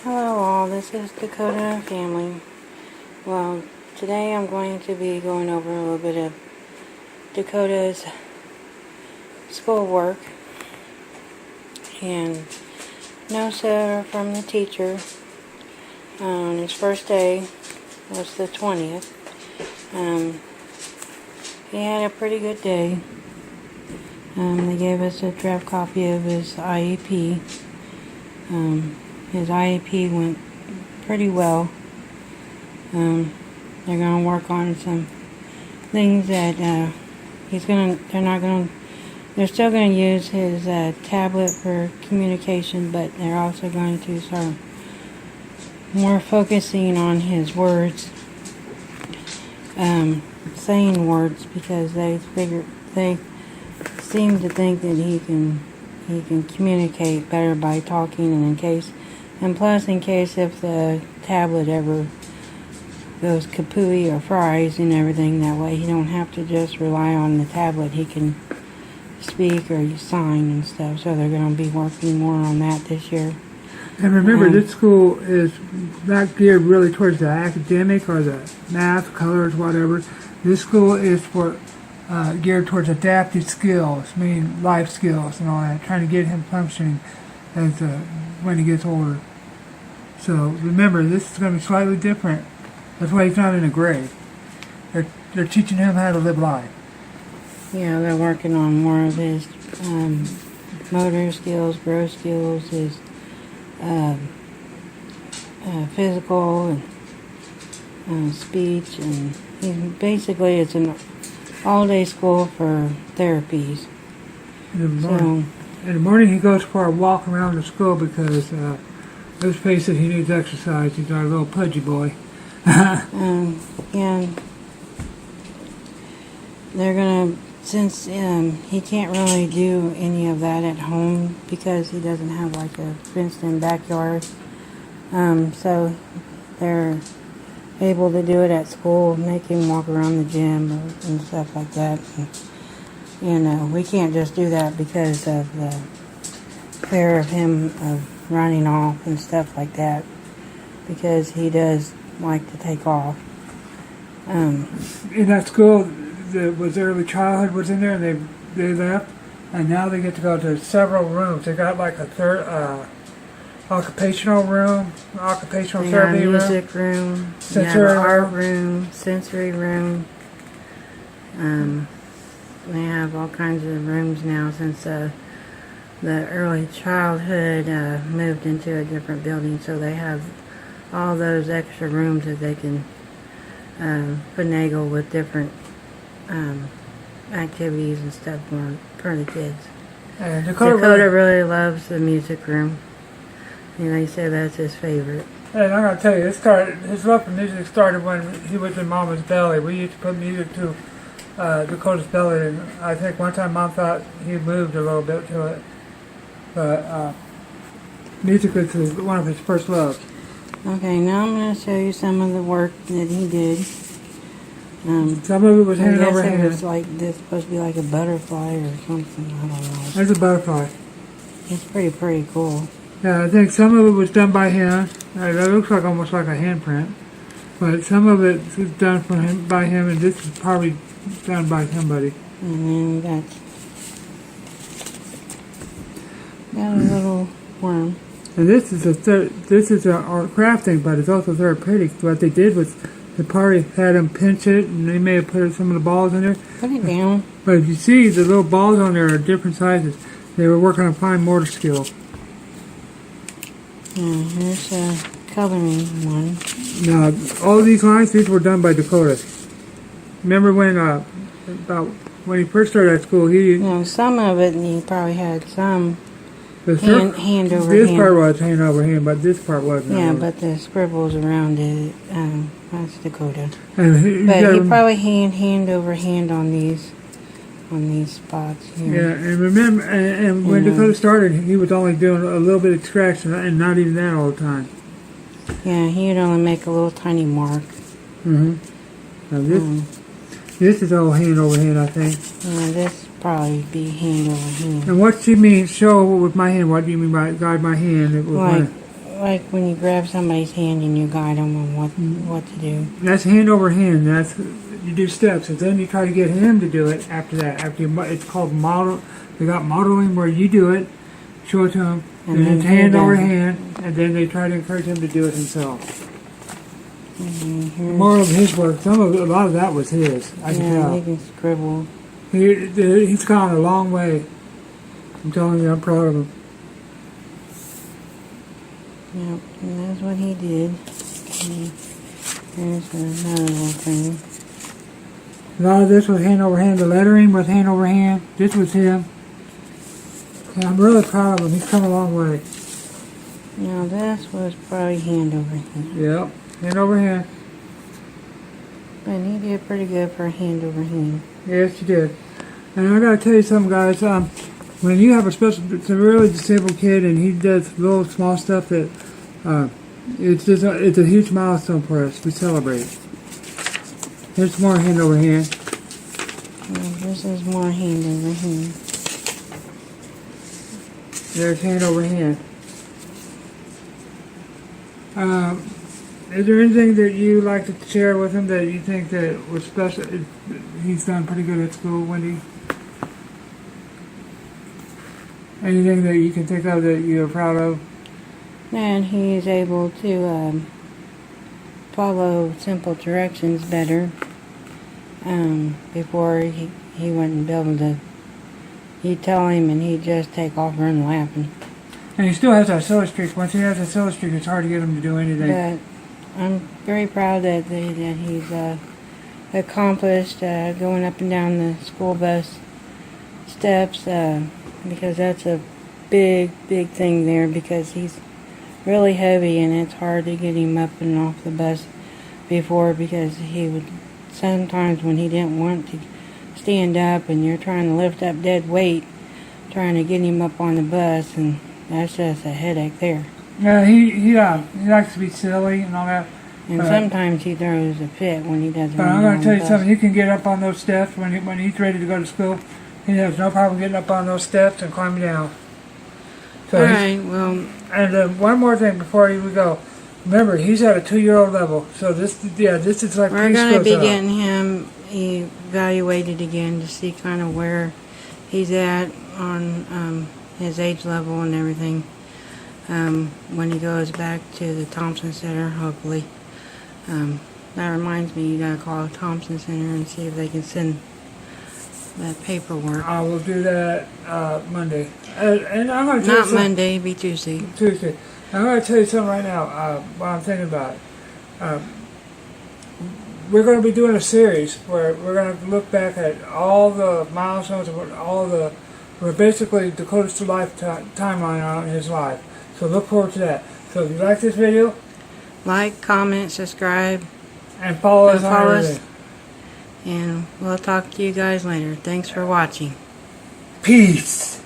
Hello all, this is Dakota and family. Well, today I'm going to be going over a little bit of Dakota's schoolwork and notes from the teacher on his first day was the 20th. He had a pretty good day. They gave us a draft copy of his IEP. His IEP went pretty well. They're going to work on some things that they're still going to use his tablet for communication, but they're also going to start more focusing on his words, saying words, because they seem to think that he can communicate better by talking, and plus in case if the tablet ever goes kapooey or fries and everything, that way he don't have to just rely on the tablet. He can speak or sign and stuff. So they're going to be working more on that this year. And remember, this school is not geared really towards the academic or the math, colors, whatever. This school is for geared towards adaptive skills, meaning life skills and all that, trying to get him functioning as when he gets older. So remember, this is going to be slightly different. That's why he's not in a grade. They're teaching him how to live life. Yeah, they're working on more of his motor skills, growth skills, his physical and speech, and it's an all-day school for therapies. In the morning he goes for a walk around the school because, let's face it, he needs exercise. He's our little pudgy boy. And they're going to, since he can't really do any of that at home because he doesn't have like a fenced-in backyard, so they're able to do it at school, make him walk around the gym and stuff like that. And we can't just do that because of the fear of him of running off and stuff like that, because he does like to take off. In that school, was early childhood was in there, and they left, and now they get to go to several rooms. They got like a third occupational room, occupational therapy music room, sensory art room, sensory room. They have all kinds of rooms now since the early childhood moved into a different building, so they have all those extra rooms that they can finagle with different activities and stuff for the kids. And Dakota really loves the music room. And they say that's his favorite. And I'm going to tell you, his love for music started when he was in Mama's belly. We used to put music to Dakota's belly, and I think one time Mom thought he moved a little bit to it. But music was one of his first loves. Okay, now I'm going to show you some of the work that he did. Some of it was hand over hand. It was like this, supposed to be like a butterfly or something. I don't know. There's a butterfly. It's pretty cool. Yeah, I think some of it was done by hand. That looks like almost like a handprint. But some of it was done by him, and this is probably done by somebody. And then we got a little worm. And this is an art craft thing, but it's also therapeutic. What they did was the party had them pinch it, and they may have put some of the balls in there. Put it down. But if you see, the little balls on there are different sizes. They were working on fine motor skills. Here's a coloring one. Now, all these lines, these were done by Dakota. Remember when he first started at school, some of it, and he probably had some hand over hand. This part was hand over hand, but this part wasn't. Yeah, but the scribbles around it, that's Dakota. But he probably hand over hand on these spots here. Yeah, and remember, and when Dakota started, he was only doing a little bit of scratching, and not even that all the time. Yeah, he would only make a little tiny mark. Now this is all hand over hand, I think. This probably be hand over hand. And what she means, show with my hand, what do you mean by guide my hand? It was like like when you grab somebody's hand and you guide them on what to do. That's hand over hand. That's you do steps, and then you try to get him to do it after that. It's called model. They got modeling where you do it, show it to him, and then it's hand over hand, and then they try to encourage him to do it himself. More of his work. A lot of that was his. I can tell. He can scribble. He's gone a long way. I'm telling you, I'm proud of him. Yep, and that's what he did. Here's another little thing. A lot of this was hand over hand. The lettering was hand over hand. This was him. And I'm really proud of him. He's come a long way. Now this was probably hand over hand. Yep, hand over hand. But he did pretty good for hand over hand. Yes, you did. And I gotta tell you something, guys. When you have a severely disabled kid and he does little small stuff that it's a huge milestone for us. We celebrate. Here's more hand over hand. This is more hand over hand. There's hand over hand. Is there anything that you like to share with him that you think that was special? He's done pretty good at school, Wendy. Anything that you can think of that you're proud of? And he's able to follow simple directions better. Before he wouldn't be able to. He'd tell him and he'd just take off running laughing. And he still has that silly streak. Once he has that silly streak, it's hard to get him to do anything. But I'm very proud that he's accomplished going up and down the school bus steps, because that's a big thing there, because he's really heavy and it's hard to get him up and off the bus before, because he would sometimes when he didn't want to stand up and you're trying to lift up dead weight trying to get him up on the bus, and that's just a headache there. Yeah, he likes to be silly and all that. And sometimes he throws a fit when he doesn't. But I'm going to tell you something. He can get up on those steps when he's ready to go to school. He has no problem getting up on those steps and climbing down. So all right. Well. And one more thing before we go. Remember, he's at a 2-year-old level. So this is like we're preschool. going to be getting him evaluated again to see kind of where he's at on his age level and everything. When he goes back to the Thompson Center, hopefully. That reminds me, you gotta call Thompson Center and see if they can send that paperwork. I will do that Monday. And I'm going to Not Monday, be Tuesday. Tuesday. I'm going to tell you something right now. What I'm thinking about. We're going to be doing a series where we're going to look back at all the milestones of we're basically Dakota's life timeline on his life. So look forward to that. So if you like this video, like, comment, subscribe, and follow us on everything. And we'll talk to you guys later. Thanks for watching. Peace.